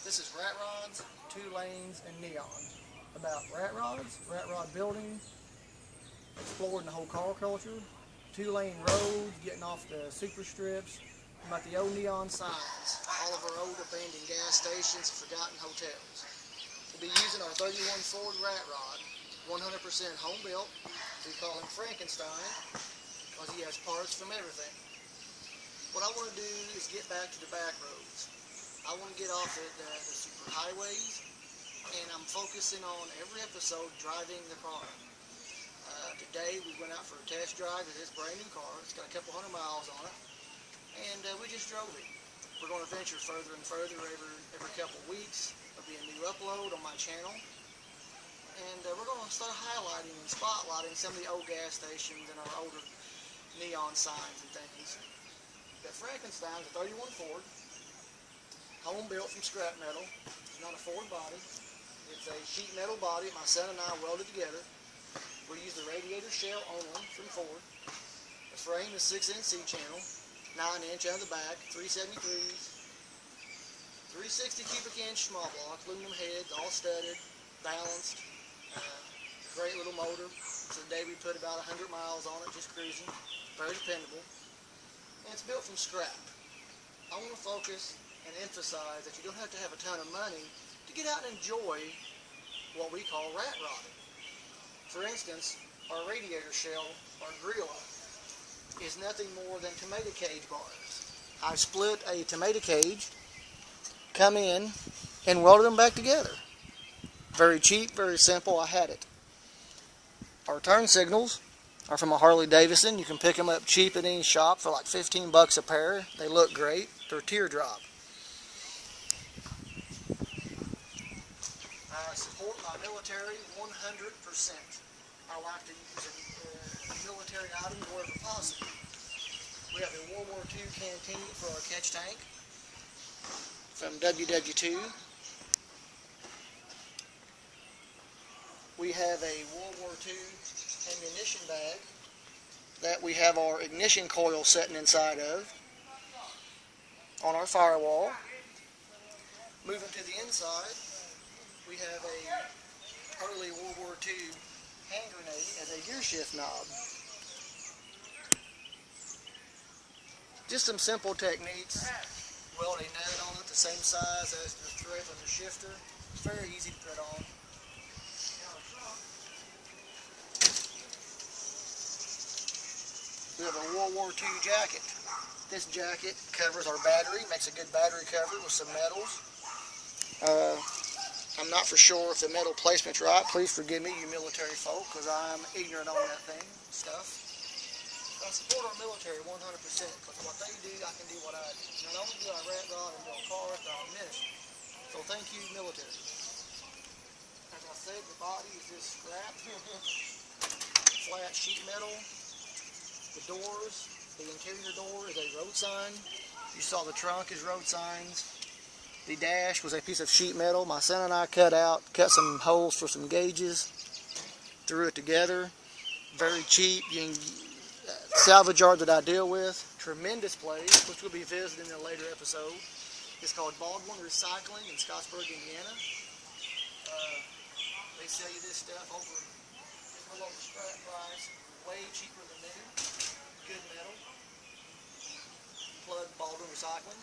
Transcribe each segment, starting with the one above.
This is Rat Rods, 2 Lanes, and Neon. About rat rods, rat rod building, exploring the whole car culture, 2-lane roads, getting off the super strips, about the old neon signs, all of our old abandoned gas stations, forgotten hotels. We'll be using our 31 Ford Rat Rod, 100% home built. We call him Frankenstein because he has parts from everything. What I want to do is get back to the back roads. I want to get off the super highways, and I'm focusing on every episode driving the car. Today we went out for a test drive of this brand new car. It's got a couple hundred miles on it, and we just drove it. We're going to venture further and further every couple weeks. There'll be a new upload on my channel, and we're going to start highlighting and spotlighting some of the old gas stations and our older neon signs and things. The Frankenstein's a 31 Ford, home built from scrap metal. It's not a Ford body. It's a sheet metal body my son and I welded together. We use the radiator shell only from Ford. The frame is 6-inch C-channel, 9-inch on the back, 373s, 360 cubic inch small block, aluminum heads, all studded, balanced. Great little motor. Today we put about 100 miles on it, just cruising. Very dependable. And it's built from scrap. I want to focus and emphasize that you don't have to have a ton of money to get out and enjoy what we call rat rodding. For instance, our radiator shell, our grill, is nothing more than tomato cage bars. I split a tomato cage, come in, and welded them back together. Very cheap, very simple. I had it. Our turn signals are from a Harley Davidson. You can pick them up cheap at any shop for like 15 bucks a pair. They look great. They're teardrop. I support my military 100%. I like to use military items wherever possible. We have a World War II canteen for our catch tank from WW2. We have a World War II ammunition bag that we have our ignition coil sitting inside of on our firewall. Moving to the inside, we have a early World War II hand grenade as a gear shift knob. Just some simple techniques. Weld a nut on it the same size as the thread on the shifter. It's very easy to put on. We have a World War II jacket. This jacket covers our battery, makes a good battery cover with some metals. I'm not for sure if the metal placement's right. Please forgive me, you military folk, because I'm ignorant on that stuff. I support our military 100%, because what they do, I can do what I do. Not only do I rat rod and build cars, but I'm ministry. So thank you, military. As I said, the body is this scrap, flat sheet metal. The doors, the interior door is a road sign. You saw the trunk is road signs. The dash was a piece of sheet metal my son and I cut some holes for some gauges, threw it together. Very cheap. Salvage yard that I deal with. Tremendous place, which we'll be visiting in a later episode. It's called Baldwin Recycling in Scottsburg, Indiana. They sell you this stuff over scrap price, way cheaper than new. Good metal. Plug Baldwin Recycling.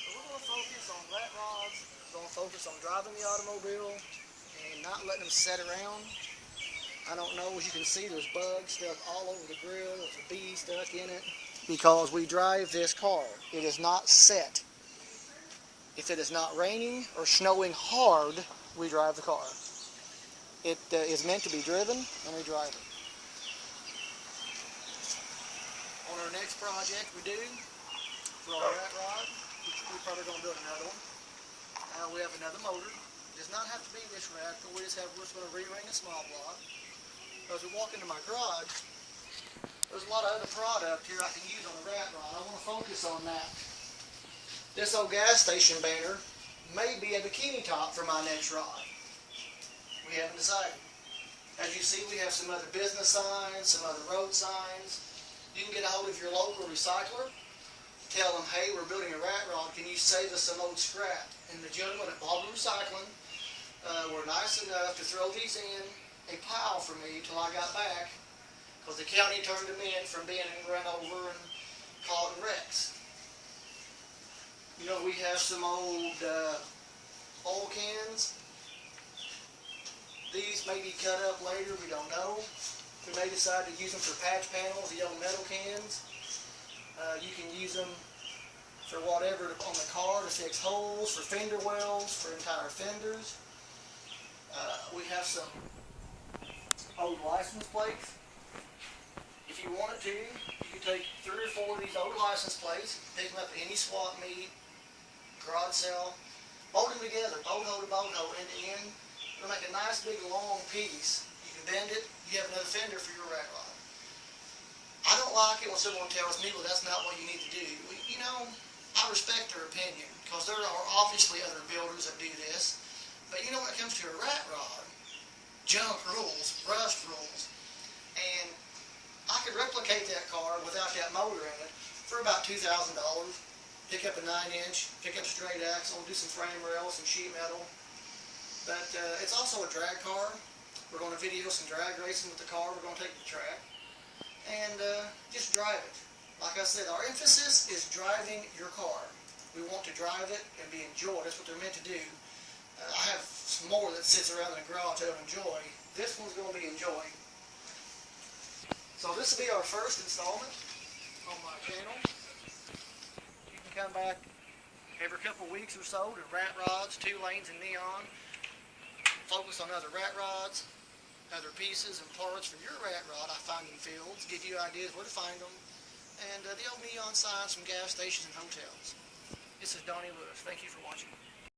We're going to focus on rat rods. We're going to focus on driving the automobile and not letting them sit around. I don't know, as you can see, there's bugs stuck all over the grill. There's a bee stuck in it because we drive this car. It is not set. If it is not raining or snowing hard, we drive the car. It is meant to be driven, and we drive it. On our next project we do for our rat rod, we're probably going to build another one. We have another motor. It does not have to be this radical. We're just going to re-ring a small block. As we walk into my garage, there's a lot of other product here I can use on the rat rod. I want to focus on that. This old gas station banner may be a bikini top for my next rod. We haven't decided. As you see, we have some other business signs, some other road signs. You can get a hold of your local recycler. Tell them, hey, we're building a rat rod. Can you save us some old scrap. And the gentlemen at Baldwin Recycling were nice enough to throw these in a pile for me till I got back, because the county turned them in from being run over and caught in wrecks. You know, we have some old oil cans. These may be cut up later, we don't know. We may decide to use them for patch panels, the old metal cans. You can use them for whatever on the car to fix holes, for fender wells, for entire fenders. We have some old license plates. If you wanted to, you could take 3 or 4 of these old license plates, pick them up at any swap meet, garage sale, bolt them together, bolt hole to bolt hole, end to end. It'll make a nice big long piece. You can bend it, you have another fender for your rat rod. I don't like it when someone tells me, well, that's not what you need to do. You know, I respect their opinion, because there are obviously other builders that do this. But you know, when it comes to a rat rod, junk rules, rust rules. And I could replicate that car without that motor in it for about $2,000. Pick up a 9-inch, pick up a straight axle, do some frame rails, some sheet metal. But it's also a drag car. We're going to video some drag racing with the car. We're going to take it to the track and just drive it. Like I said, our emphasis is driving your car. We want to drive it and be enjoyed. That's what they're meant to do. I have some more that sits around in the garage I don't enjoy. This one's going to be enjoyed. So this will be our first installment on my channel. You can come back every couple weeks or so to Rat Rods, 2 Lanes, and Neon. Focus on other rat rods, other pieces and parts for your rat rod I find in fields, give you ideas where to find them, and the old neon signs from gas stations and hotels. This is Donnie Lewis. Thank you for watching.